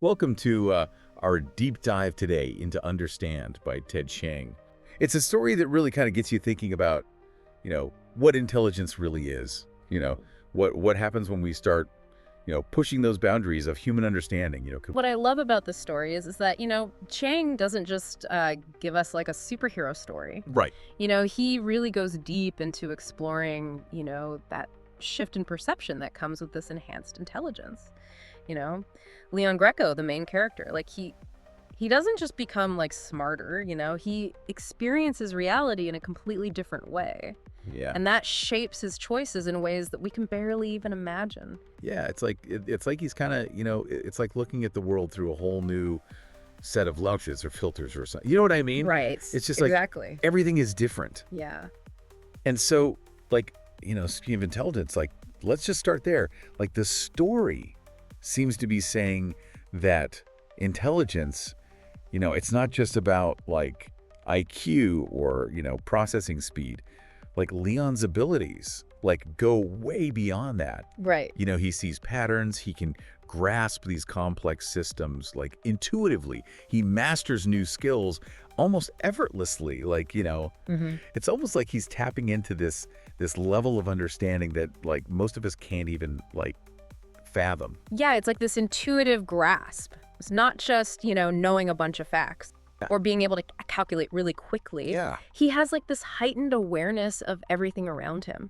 Welcome to our deep dive today into Understand by Ted Chiang. It's a story that really kind of gets you thinking about, what intelligence really is. What happens when we start, pushing those boundaries of human understanding. What I love about this story is that, Chiang doesn't just give us like a superhero story. Right. He really goes deep into exploring, that shift in perception that comes with this enhanced intelligence. Leon Greco, the main character, like he doesn't just become like smarter, he experiences reality in a completely different way. Yeah. And that shapes his choices in ways that we can barely even imagine. Yeah. It's like he's kind of, it's like looking at the world through a whole new set of lenses or filters or something. You know what I mean? Right. It's just exactly. like everything is different. Yeah. And so, speaking of intelligence, let's just start there. Like, the story seems to be saying that intelligence, it's not just about like IQ or, processing speed. Like, Leon's abilities go way beyond that. Right. He sees patterns, he can grasp these complex systems intuitively. He masters new skills almost effortlessly. It's almost like he's tapping into this level of understanding that most of us can't even fathom. Yeah, it's like this intuitive grasp. It's not just, knowing a bunch of facts or being able to calculate really quickly. Yeah. He has this heightened awareness of everything around him.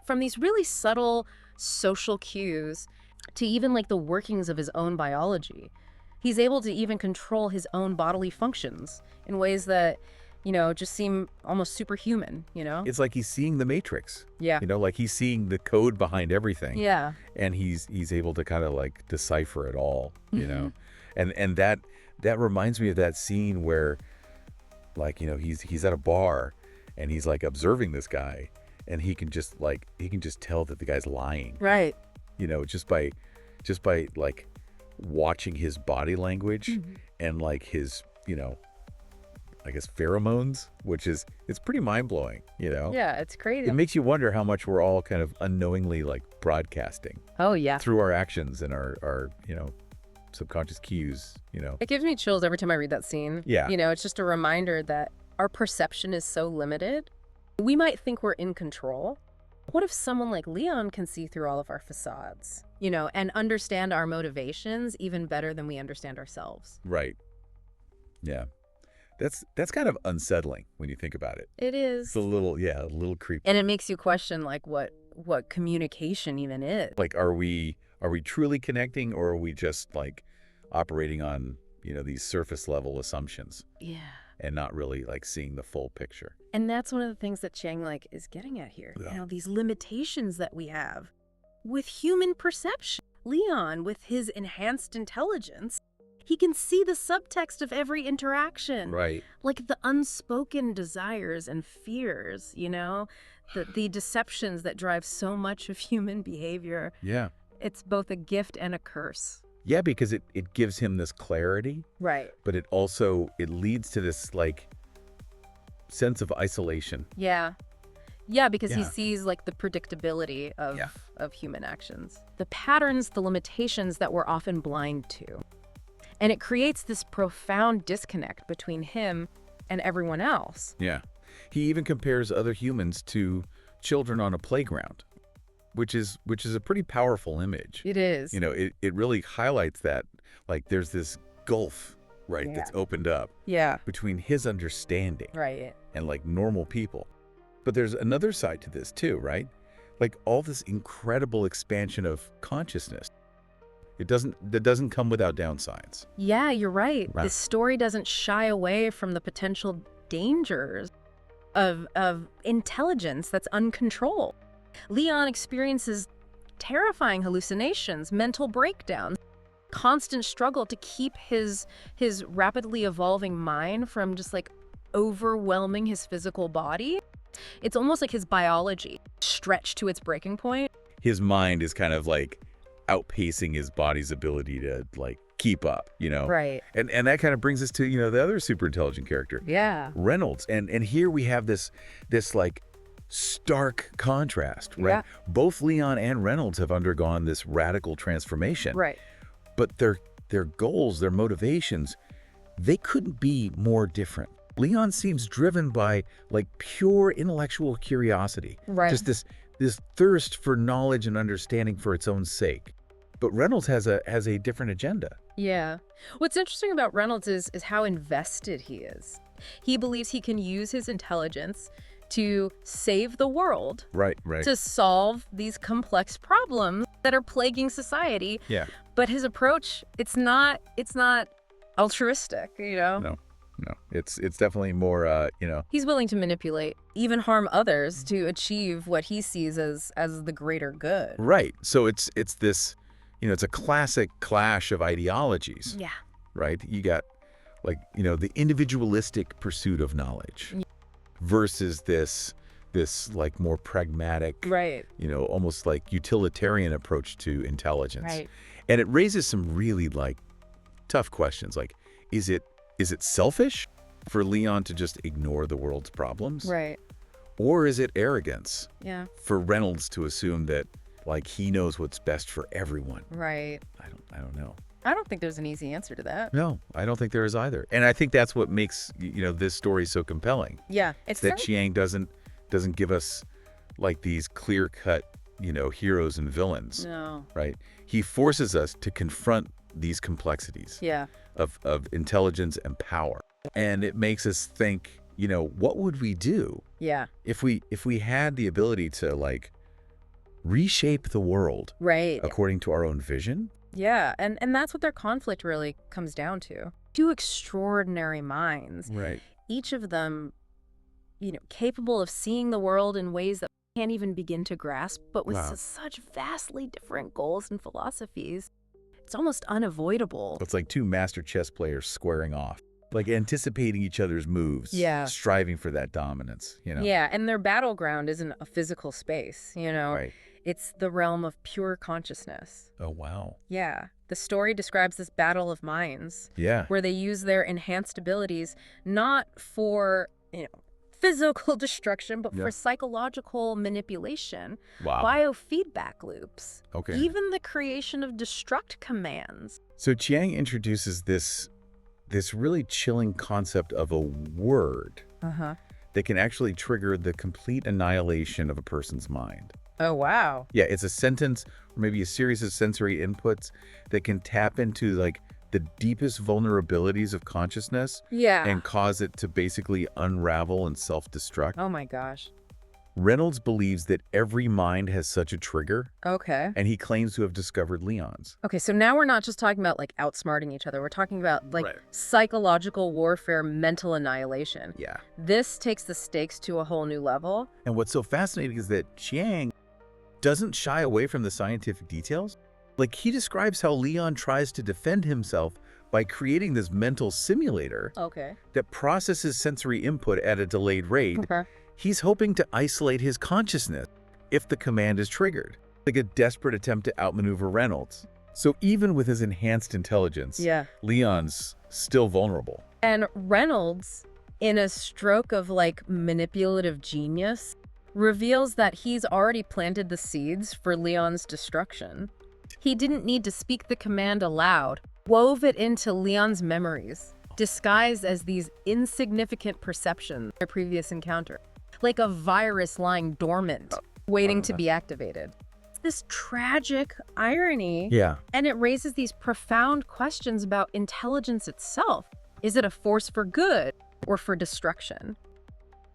From these really subtle social cues to even the workings of his own biology. He's able to even control his own bodily functions in ways that, just seem almost superhuman, It's like he's seeing the Matrix. Yeah. He's seeing the code behind everything. Yeah. And he's able to kind of decipher it all, And that reminds me of that scene where he's at a bar and he's observing this guy and he can just tell that the guy's lying. Right. Just by watching his body language and his, I guess pheromones, it's pretty mind-blowing, Yeah, it's crazy. It makes you wonder how much we're all kind of unknowingly broadcasting. Oh, yeah. Through our actions and our subconscious cues, It gives me chills every time I read that scene. Yeah. It's just a reminder that our perception is so limited. We might think we're in control. What if someone like Leon can see through all of our facades, and understand our motivations even better than we understand ourselves? Right. Yeah. That's kind of unsettling when you think about it. It is. It's a little creepy. And it makes you question what communication even is. Are we truly connecting, or are we just operating on, these surface level assumptions? Yeah. And not really seeing the full picture. And that's one of the things that Chiang is getting at here. Yeah. These limitations that we have with human perception. Leon, with his enhanced intelligence, he can see the subtext of every interaction. Right. The unspoken desires and fears, the deceptions that drive so much of human behavior. Yeah. It's both a gift and a curse. Yeah, because it gives him this clarity. Right. But it leads to this sense of isolation. Yeah. Yeah, because he Yeah. sees the predictability of human actions. The patterns, the limitations that we're often blind to. And it creates this profound disconnect between him and everyone else. Yeah. He even compares other humans to children on a playground, which is a pretty powerful image. It is. It really highlights that there's this gulf, right, Yeah. that's opened up Yeah. between his understanding Right. and normal people. But there's another side to this too, right? All this incredible expansion of consciousness. That doesn't come without downsides. Yeah, you're right. Right. This story doesn't shy away from the potential dangers of intelligence that's uncontrolled. Leon experiences terrifying hallucinations, mental breakdowns, constant struggle to keep his rapidly evolving mind from just overwhelming his physical body. It's almost like his biology stretched to its breaking point. His mind is kind of outpacing his body's ability to keep up, Right. And that kind of brings us to, the other super intelligent character, Yeah. Reynolds. And here we have this stark contrast, right? Yeah. Both Leon and Reynolds have undergone this radical transformation. Right. But they're their goals, their motivations, they couldn't be more different. Leon seems driven by like pure intellectual curiosity. Right. Just this thirst for knowledge and understanding for its own sake. But Reynolds has a different agenda. Yeah. What's interesting about Reynolds is how invested he is. He believes he can use his intelligence to save the world, Right. to solve these complex problems that are plaguing society. Yeah. But his approach, it's not altruistic, No. It's definitely more, He's willing to manipulate, even harm others to achieve what he sees as the greater good. Right. So it's this, it's a classic clash of ideologies. Yeah. Right? You got like, the individualistic pursuit of knowledge versus this like more pragmatic, Right. Almost like utilitarian approach to intelligence. Right. And it raises some really like tough questions. Like, is it selfish for Leon to just ignore the world's problems? Right. Or is it arrogance Yeah. for Reynolds to assume that like he knows what's best for everyone? Right. I don't know. I don't think there's an easy answer to that. No, I don't think there is either. And I think that's what makes, this story so compelling. Yeah. It's That Chiang doesn't give us like these clear-cut, heroes and villains, No. right? He forces us to confront these complexities Yeah. of intelligence and power. And it makes us think, what would we do Yeah. if we had the ability to like reshape the world Right. according to our own vision? Yeah. And that's what their conflict really comes down to. Two extraordinary minds, Right. each of them, capable of seeing the world in ways that we can't even begin to grasp, but with Wow. such vastly different goals and philosophies. It's almost unavoidable. It's like two master chess players squaring off, like anticipating each other's moves, Yeah. striving for that dominance, Yeah, and their battleground isn't a physical space, Right. It's the realm of pure consciousness. Oh, wow. Yeah, the story describes this battle of minds Yeah. where they use their enhanced abilities not for, physical destruction, but Yeah. for psychological manipulation, Wow. biofeedback loops, Okay. even the creation of destruct commands. So Chiang introduces this really chilling concept of a word Uh-huh. that can actually trigger the complete annihilation of a person's mind. Oh, wow. Yeah, it's a sentence or maybe a series of sensory inputs that can tap into like the deepest vulnerabilities of consciousness Yeah. and cause it to basically unravel and self-destruct. Oh, my gosh. Reynolds believes that every mind has such a trigger, Okay. and he claims to have discovered Leon's. Okay, so now we're not just talking about like outsmarting each other. We're talking about like Right. psychological warfare, mental annihilation. Yeah. This takes the stakes to a whole new level. And what's so fascinating is that Chiang doesn't shy away from the scientific details. Like, he describes how Leon tries to defend himself by creating this mental simulator Okay. that processes sensory input at a delayed rate. Okay. He's hoping to isolate his consciousness if the command is triggered, like a desperate attempt to outmaneuver Reynolds. So even with his enhanced intelligence, Yeah. Leon's still vulnerable. And Reynolds, in a stroke of like manipulative genius, reveals that he's already planted the seeds for Leon's destruction. He didn't need to speak the command aloud, wove it into Leon's memories, disguised as these insignificant perceptions of their previous encounter, like a virus lying dormant, waiting to be activated. This tragic irony, Yeah. and it raises these profound questions about intelligence itself. Is it a force for good or for destruction?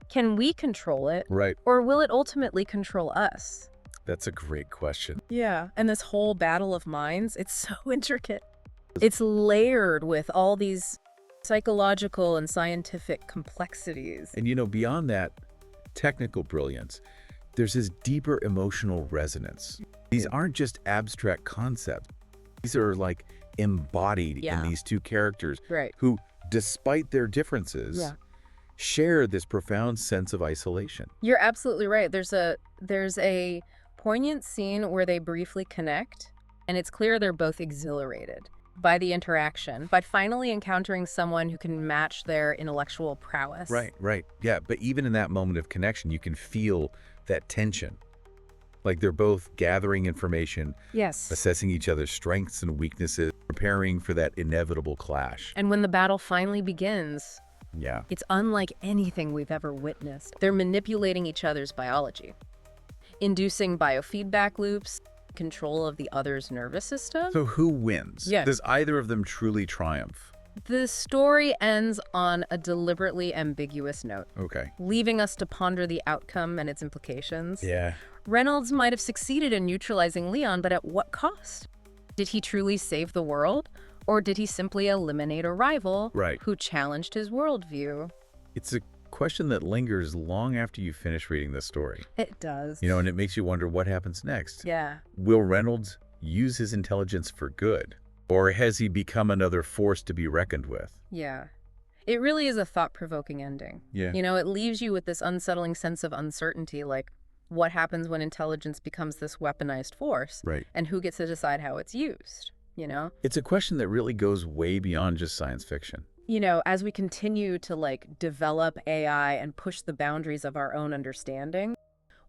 Can we control it, Right. or will it ultimately control us? That's a great question. Yeah, and this whole battle of minds, it's so intricate. It's layered with all these psychological and scientific complexities. And beyond that technical brilliance, there's this deeper emotional resonance. These aren't just abstract concepts. These are like embodied Yeah. in these two characters Right. who, despite their differences, Yeah. share this profound sense of isolation. You're absolutely right. There's a poignant scene where they briefly connect, and it's clear they're both exhilarated by the interaction, by finally encountering someone who can match their intellectual prowess. Right. Yeah, but even in that moment of connection, you can feel that tension. Like they're both gathering information, Yes. assessing each other's strengths and weaknesses, preparing for that inevitable clash. And when the battle finally begins, Yeah. it's unlike anything we've ever witnessed. They're manipulating each other's biology, inducing biofeedback loops, control of the other's nervous system. So who wins? Yeah. Does either of them truly triumph? The story ends on a deliberately ambiguous note, Okay. leaving us to ponder the outcome and its implications. Yeah. Reynolds might have succeeded in neutralizing Leon, but at what cost? Did he truly save the world? Or did he simply eliminate a rival Right. who challenged his worldview? It's a question that lingers long after you finish reading this story. It does. And it makes you wonder what happens next. Yeah. Will Reynolds use his intelligence for good? Or has he become another force to be reckoned with? Yeah. It really is a thought-provoking ending. Yeah. It leaves you with this unsettling sense of uncertainty, like what happens when intelligence becomes this weaponized force? Right. And who gets to decide how it's used? It's a question that really goes way beyond just science fiction. As we continue to develop AI and push the boundaries of our own understanding,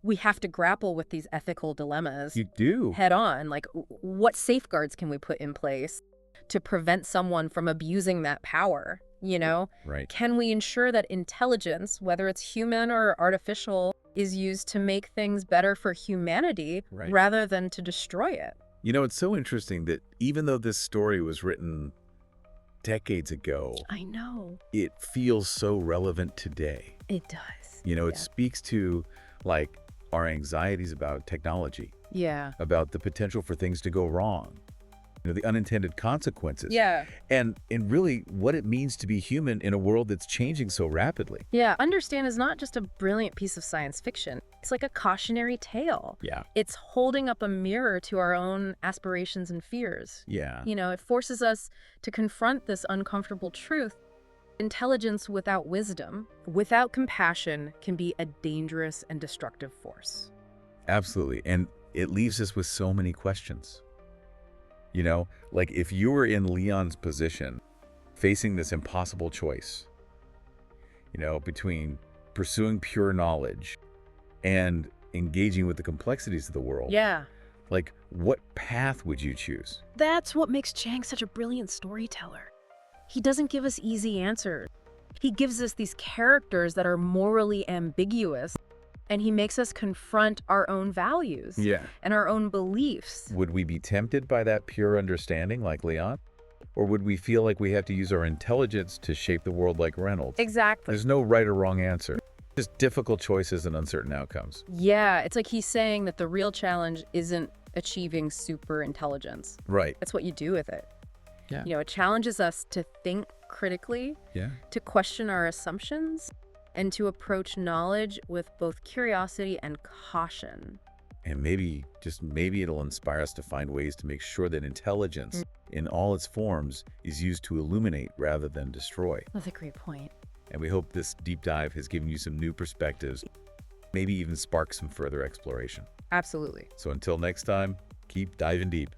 we have to grapple with these ethical dilemmas You do. head on. Like, what safeguards can we put in place to prevent someone from abusing that power? Right. Can we ensure that intelligence, whether it's human or artificial, is used to make things better for humanity Right. rather than to destroy it? It's so interesting that even though this story was written decades ago, I know. it feels so relevant today. It does. It speaks to our anxieties about technology, Yeah. about the potential for things to go wrong, the unintended consequences. Yeah. And really what it means to be human in a world that's changing so rapidly. Yeah. Understand is not just a brilliant piece of science fiction. It's like a cautionary tale. Yeah. It's holding up a mirror to our own aspirations and fears. Yeah. It forces us to confront this uncomfortable truth. Intelligence without wisdom, without compassion, can be a dangerous and destructive force. Absolutely. And it leaves us with so many questions. If you were in Leon's position, facing this impossible choice, between pursuing pure knowledge and engaging with the complexities of the world. Yeah. What path would you choose? That's what makes Chiang such a brilliant storyteller. He doesn't give us easy answers. He gives us these characters that are morally ambiguous, and he makes us confront our own values and our own beliefs. Would we be tempted by that pure understanding like Leon? Or would we feel like we have to use our intelligence to shape the world like Reynolds? Exactly. There's no right or wrong answer. Just difficult choices and uncertain outcomes. Yeah, it's like he's saying that the real challenge isn't achieving super intelligence. Right. That's what you do with it. Yeah. It challenges us to think critically, Yeah. to question our assumptions, and to approach knowledge with both curiosity and caution. And maybe, just maybe it'll inspire us to find ways to make sure that intelligence in all its forms is used to illuminate rather than destroy. That's a great point. And we hope this deep dive has given you some new perspectives, maybe even spark some further exploration. Absolutely. So until next time, keep diving deep.